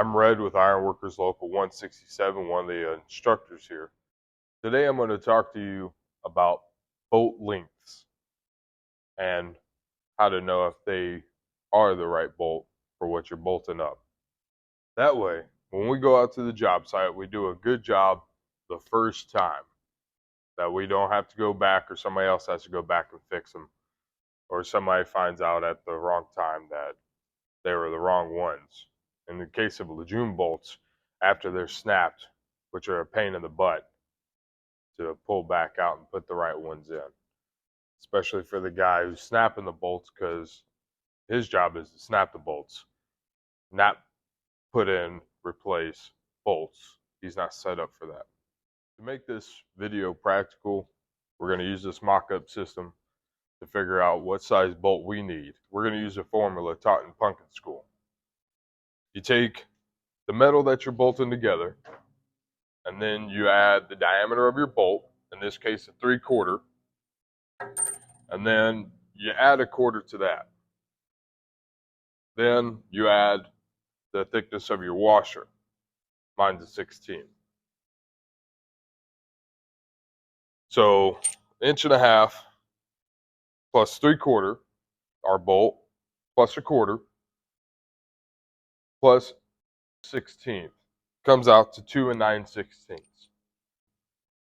I'm Red with Ironworkers Local 167, one of the instructors here. Today I'm going to talk to you about bolt lengths and how to know if they are the right bolt for what you're bolting up. That way, when we go out to the job site, we do a good job the first time, that we don't have to go back or somebody else has to go back and fix them, or somebody finds out at the wrong time that they were the wrong ones. In the case of Lejeune bolts, after they're snapped, which are a pain in the butt to pull back out and put the right ones in, especially for the guy who's snapping the bolts, because his job is to snap the bolts, not put in, replace bolts. He's not set up for that. To make this video practical, we're going to use this mock-up system to figure out what size bolt we need. We're going to use a formula taught in Punkin School. You take the metal that you're bolting together, and then you add the diameter of your bolt, in this case a 3/4, and then you add a 1/4 to that. Then you add the thickness of your washer. Mine's a 16. So 1.5 inches plus 3/4, our bolt, plus a 1/4, plus 16th, comes out to 2 9/16.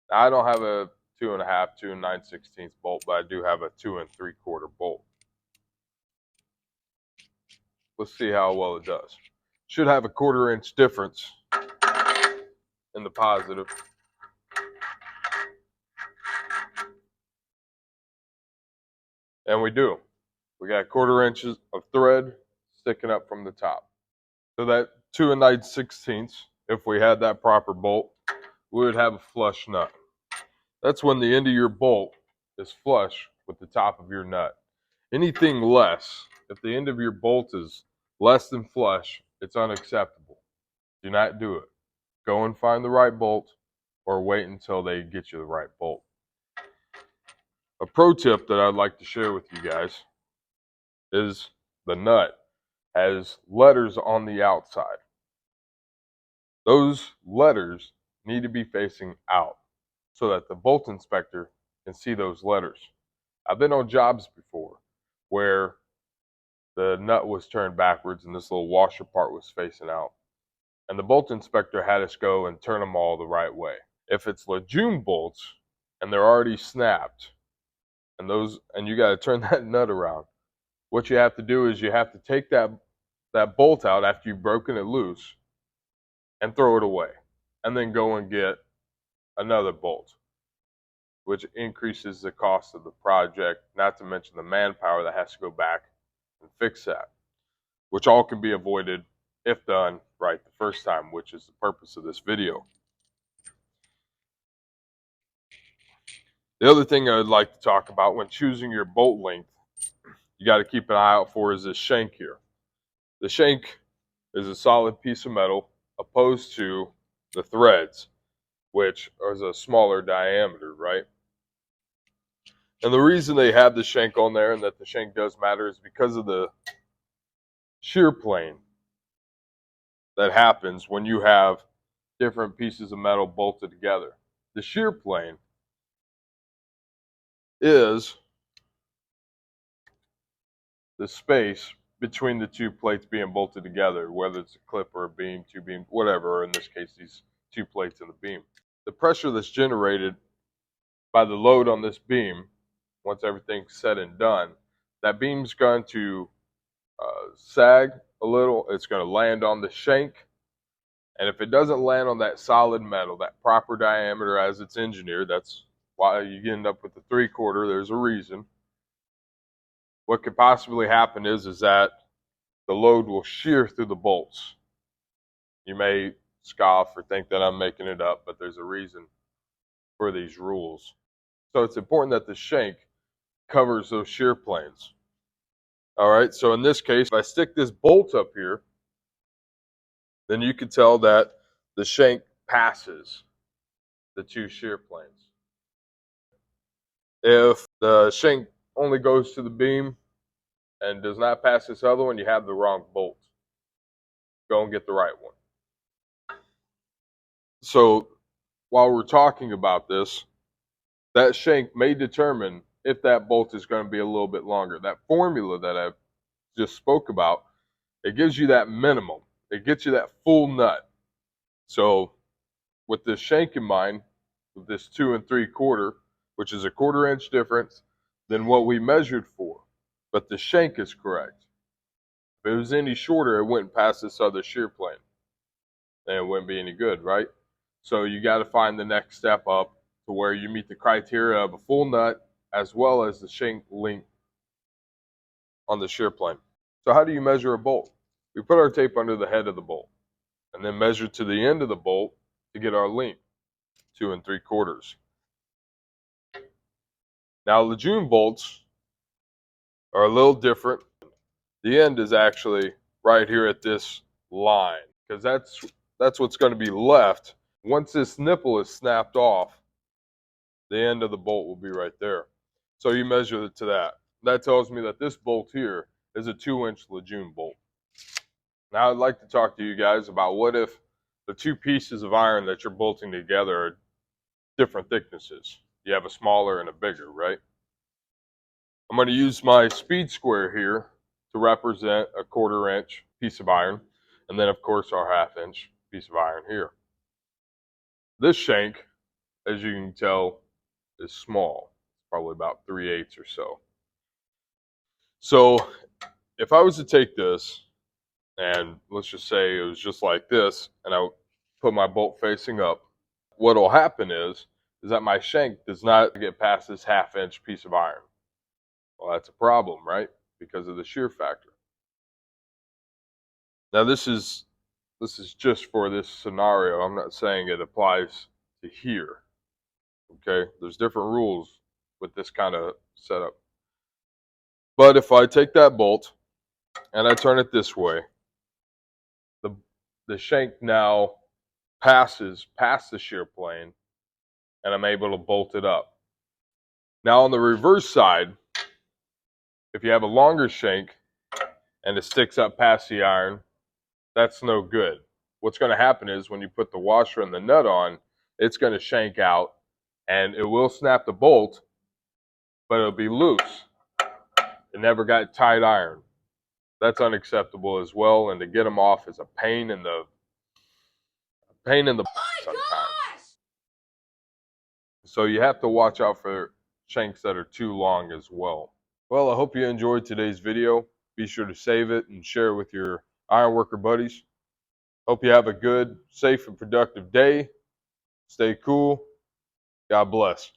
Now, I don't have a 2.5, 2 9/16 bolt, but I do have a 2 3/4 bolt. Let's see how well it does. Should have a 1/4 inch difference in the positive. And we do. We got 1/4 inches of thread sticking up from the top. So that 2 9/16, if we had that proper bolt, we would have a flush nut. That's when the end of your bolt is flush with the top of your nut. Anything less, if the end of your bolt is less than flush, it's unacceptable. Do not do it. Go and find the right bolt, or wait until they get you the right bolt. A pro tip that I'd like to share with you guys is the nut has letters on the outside. Those letters need to be facing out so that the bolt inspector can see those letters. I've been on jobs before where the nut was turned backwards and this little washer part was facing out, and the bolt inspector had us go and turn them all the right way. If it's Lejeune bolts and they're already snapped, and you got to turn that nut around, what you have to do is you have to take that bolt out after you've broken it loose and throw it away, and then go and get another bolt, which increases the cost of the project, not to mention the manpower that has to go back and fix that, which all can be avoided if done right the first time, which is the purpose of this video. The other thing I would like to talk about when choosing your bolt length, you got to keep an eye out for, is this shank here. The shank is a solid piece of metal opposed to the threads, which is a smaller diameter, right? And the reason they have the shank on there, and that the shank does matter, is because of the shear plane that happens when you have different pieces of metal bolted together. The shear plane is the space between the two plates being bolted together, whether it's a clip or a beam, two beams, whatever, or in this case, these two plates in the beam. The pressure that's generated by the load on this beam, once everything's said and done, that beam's going to sag a little. It's going to land on the shank, and if it doesn't land on that solid metal, that proper diameter as it's engineered, that's why you end up with the 3/4. There's a reason. What could possibly happen is that the load will shear through the bolts. You may scoff or think that I'm making it up, but there's a reason for these rules. So it's important that the shank covers those shear planes. All right, so in this case, if I stick this bolt up here, then you can tell that the shank passes the two shear planes. If the shank only goes to the beam and does not pass this other one, you have the wrong bolt. Go and get the right one. So while we're talking about this, that shank may determine if that bolt is going to be a little bit longer. That formula that I just spoke about, it gives you that minimum. It gets you that full nut. So with this shank in mind, with this 2 3/4, which is a 1/4 inch difference than what we measured for, but the shank is correct. If it was any shorter, it wouldn't pass this other shear plane, and it wouldn't be any good, right? So you got to find the next step up to where you meet the criteria of a full nut as well as the shank length on the shear plane. So how do you measure a bolt? We put our tape under the head of the bolt and then measure to the end of the bolt to get our length, 2 3/4. Now Lejeune bolts are a little different. The end is actually right here at this line because that's what's going to be left. Once this nipple is snapped off, the end of the bolt will be right there. So you measure it to that. That tells me that this bolt here is a 2-inch Lejeune bolt. Now I'd like to talk to you guys about what if the two pieces of iron that you're bolting together are different thicknesses. You have a smaller and a bigger, right? I'm going to use my speed square here to represent a 1/4 inch piece of iron, and then of course our 1/2 inch piece of iron here. This shank, as you can tell, is small, probably about 3/8 or so. So if I was to take this, and let's just say it was just like this, and I put my bolt facing up, what will happen is that my shank does not get past this 1/2 inch piece of iron. Well, that's a problem, right? Because of the shear factor. Now this is just for this scenario. I'm not saying it applies to here. Okay, there's different rules with this kind of setup. But if I take that bolt and I turn it this way, the shank now passes past the shear plane, and I'm able to bolt it up. Now on the reverse side, if you have a longer shank and it sticks up past the iron, that's no good. What's going to happen is when you put the washer and the nut on, it's going to shank out and it will snap the bolt, but it'll be loose. It never got tight iron. That's unacceptable as well, and to get them off is a pain in the sometimes. So you have to watch out for shanks that are too long as well. Well, I hope you enjoyed today's video. Be sure to save it and share it with your ironworker buddies. Hope you have a good, safe, and productive day. Stay cool. God bless.